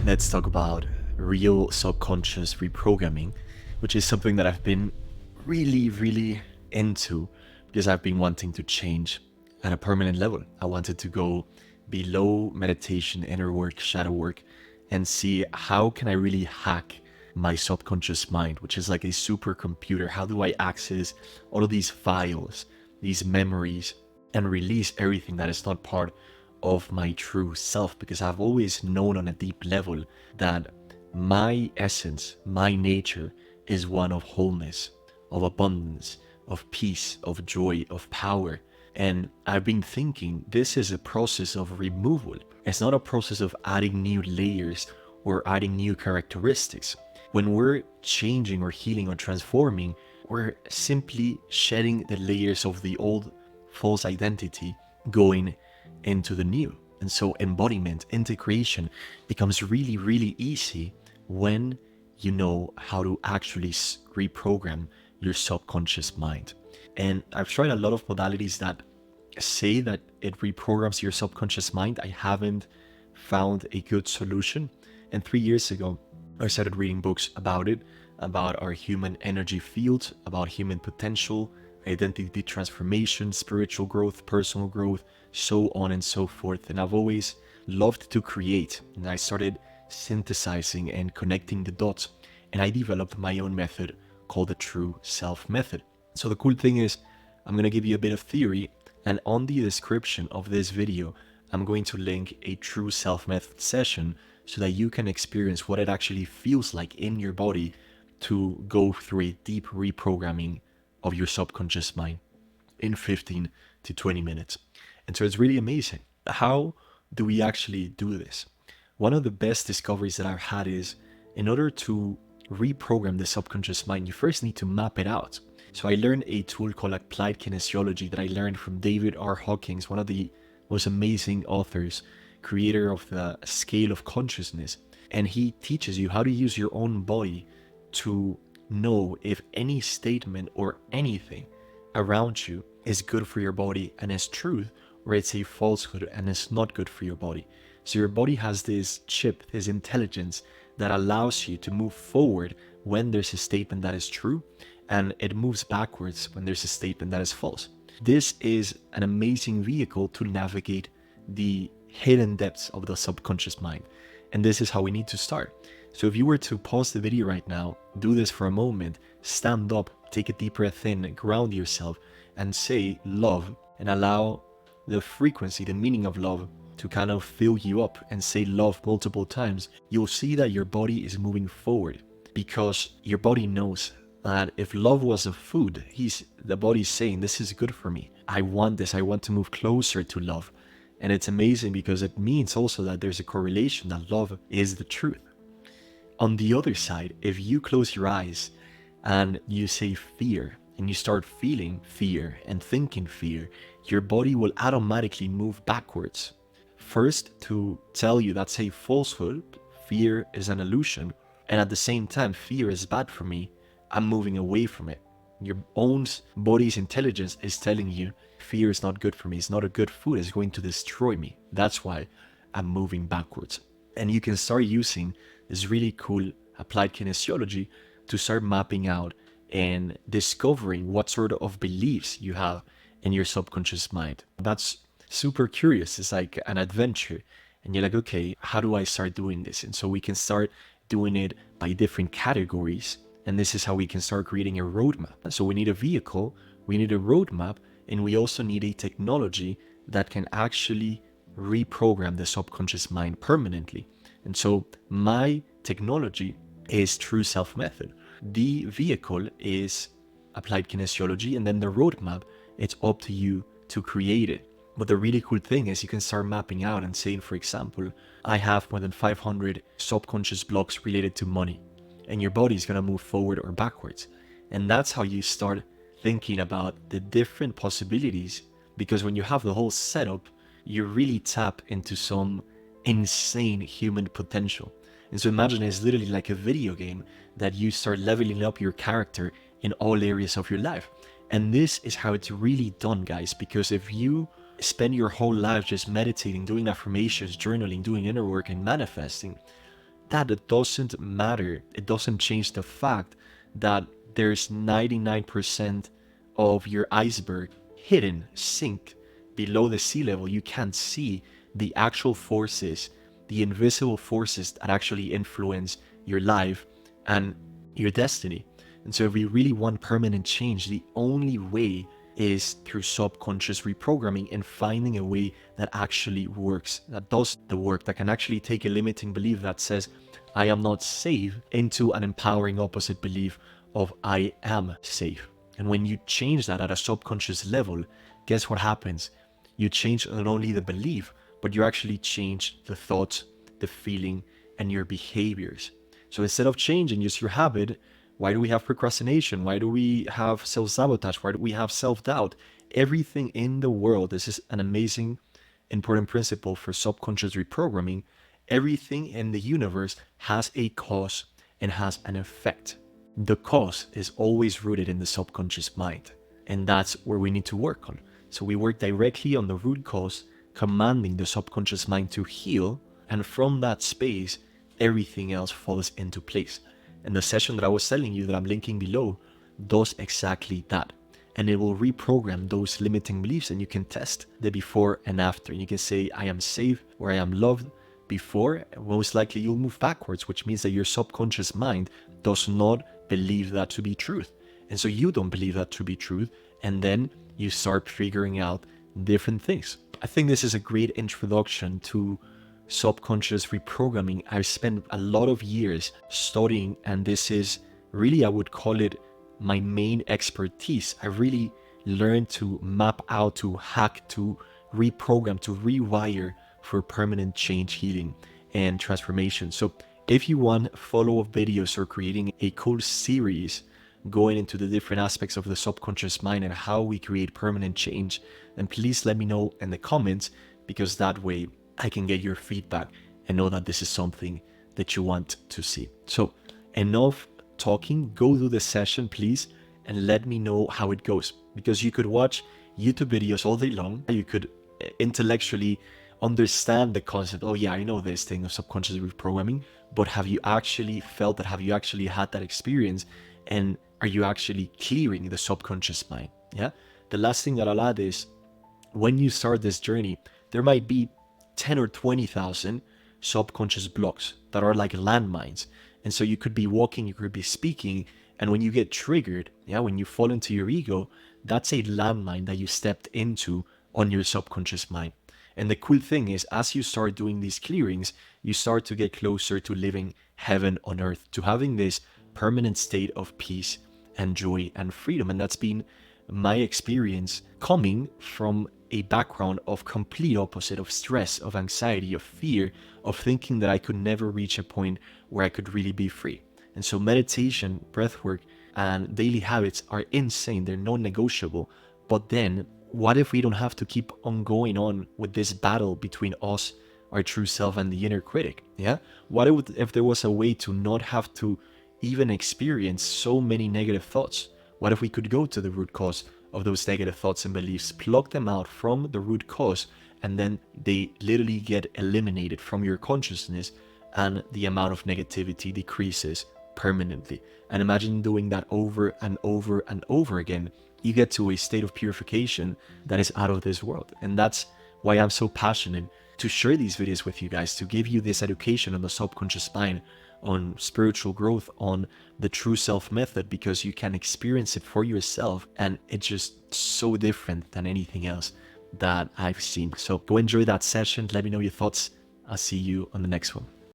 let's talk about real subconscious reprogramming, which is something that I've been really into because I've been wanting to change at a permanent level. I wanted to go below meditation, inner work, shadow work, and see how can I really hack my subconscious mind, which is like a supercomputer. How do I access all of these files, these memories, and release everything that is not part of my true self? Because I've always known on a deep level that my essence, my nature is one of wholeness, of abundance, of peace, of joy, of power. And I've been thinking this is a process of removal. It's not a process of adding new layers or adding new characteristics. When we're changing or healing or transforming, we're simply shedding the layers of the old false identity, going into the new. And so embodiment, integration becomes really easy when you know how to actually reprogram your subconscious mind. And I've tried a lot of modalities that say that it reprograms your subconscious mind. I haven't found a good solution. And 3 years ago, I started reading books about it, about our human energy field, about human potential, identity transformation, spiritual growth, personal growth, so on and so forth. And I've always loved to create. And I started synthesizing and connecting the dots. And I developed my own method called the True Self Method. So the cool thing is, I'm going to give you a bit of theory. And on the description of this video, I'm going to link a True Self Method session so that you can experience what it actually feels like in your body to go through a deep reprogramming of your subconscious mind in 15 to 20 minutes. And so it's really amazing. How do we actually do this? One of the best discoveries that I've had is, in order to reprogram the subconscious mind, you first need to map it out. So I learned a tool called Applied Kinesiology that I learned from David R. Hawkins, one of the most amazing authors, creator of the scale of consciousness. And he teaches you how to use your own body to know if any statement or anything around you is good for your body and is truth, or it's a falsehood and is not good for your body. So your body has this chip, this intelligence that allows you to move forward when there's a statement that is true, and it moves backwards when there's a statement that is false. This is an amazing vehicle to navigate the hidden depths of the subconscious mind. And this is how we need to start. So if you were to pause the video right now, do this for a moment, stand up, take a deep breath in, ground yourself, and say love, and allow the frequency, the meaning of love to kind of fill you up, and say love multiple times, you'll see that your body is moving forward, because your body knows that if love was a food, the body's saying, this is good for me. I want this. I want to move closer to love. And it's amazing because it means also that there's a correlation that love is the truth. On the other side, if you close your eyes and you say fear, and you start feeling fear and thinking fear, your body will automatically move backwards. First, to tell you that's a falsehood, fear is an illusion, and at the same time, fear is bad for me, I'm moving away from it. Your own body's intelligence is telling you, fear is not good for me, it's not a good food, it's going to destroy me. That's why I'm moving backwards. And you can start using this really cool applied kinesiology to start mapping out and discovering what sort of beliefs you have in your subconscious mind. That's super curious. It's like an adventure. And you're like, okay, how do I start doing this? And so we can start doing it by different categories. And this is how we can start creating a roadmap. So we need a vehicle, we need a roadmap, and we also need a technology that can actually reprogram the subconscious mind permanently. And so my technology is True Self Method. The vehicle is Applied Kinesiology, and then the roadmap, it's up to you to create it. But the really cool thing is you can start mapping out and saying, for example, I have more than 500 subconscious blocks related to money, and your body is going to move forward or backwards. And that's how you start thinking about the different possibilities, because when you have the whole setup, you really tap into some insane human potential. And so imagine it's literally like a video game that you start leveling up your character in all areas of your life. And this is how it's really done, guys, because if you spend your whole life just meditating, doing affirmations, journaling, doing inner work, and manifesting, that doesn't matter. It doesn't change the fact that there's 99% of your iceberg hidden, sink below the sea level. You can't see the actual forces, the invisible forces that actually influence your life and your destiny. And so if we really want permanent change, the only way is through subconscious reprogramming and finding a way that actually works, that does the work, that can actually take a limiting belief that says, I am not safe, into an empowering opposite belief of I am safe. And when you change that at a subconscious level, guess what happens? You change not only the belief, but you actually change the thoughts, the feeling, and your behaviors. So instead of changing just your habit, why do we have procrastination? Why do we have self-sabotage? Why do we have self-doubt? Everything in the world, this is an amazing, important principle for subconscious reprogramming. Everything in the universe has a cause and has an effect. The cause is always rooted in the subconscious mind, and that's where we need to work on. So we work directly on the root cause, commanding the subconscious mind to heal, and from that space, everything else falls into place. And the session that I was telling you that I'm linking below does exactly that. And it will reprogram those limiting beliefs, and you can test the before and after. And you can say, I am safe, or I am loved. Before, most likely you'll move backwards, which means that your subconscious mind does not believe that to be truth. And so you don't believe that to be truth. And then you start figuring out different things. I think this is a great introduction to subconscious reprogramming. I've spent a lot of years studying, and this is really, I would call it my main expertise. I really learned to map out, to hack, to reprogram, to rewire for permanent change, healing, and transformation. So if you want follow-up videos or creating a cool series going into the different aspects of the subconscious mind and how we create permanent change, then please let me know in the comments, because that way I can get your feedback and know that this is something that you want to see. So enough talking, go do the session, please, and let me know how it goes. Because you could watch YouTube videos all day long. You could intellectually understand the concept. Oh yeah, I know this thing of subconscious reprogramming, but have you actually felt that? Have you actually had that experience? And are you actually clearing the subconscious mind? Yeah. The last thing that I'll add is, when you start this journey, there might be 10 or 20,000 subconscious blocks that are like landmines. And so you could be walking, you could be speaking, and when you get triggered, yeah, when you fall into your ego, that's a landmine that you stepped into on your subconscious mind. And the cool thing is, as you start doing these clearings, you start to get closer to living heaven on earth, to having this permanent state of peace and joy and freedom. And that's been my experience, coming from a background of complete opposite, of stress, of anxiety, of fear, of thinking that I could never reach a point where I could really be free. And so meditation, breathwork, and daily habits are insane. They're non-negotiable. But then what if we don't have to keep on going on with this battle between us, our true self, and the inner critic? Yeah. What if there was a way to not have to even experience so many negative thoughts? What if we could go to the root cause of those negative thoughts and beliefs, pluck them out from the root cause, and then they literally get eliminated from your consciousness, and the amount of negativity decreases permanently. And imagine doing that over and over and over again. You get to a state of purification that is out of this world. And that's why I'm so passionate to share these videos with you guys, to give you this education on the subconscious mind, on spiritual growth, on the true self method, because you can experience it for yourself, and it's just so different than anything else that I've seen. So go enjoy that session. Let me know your thoughts. I'll see you on the next one.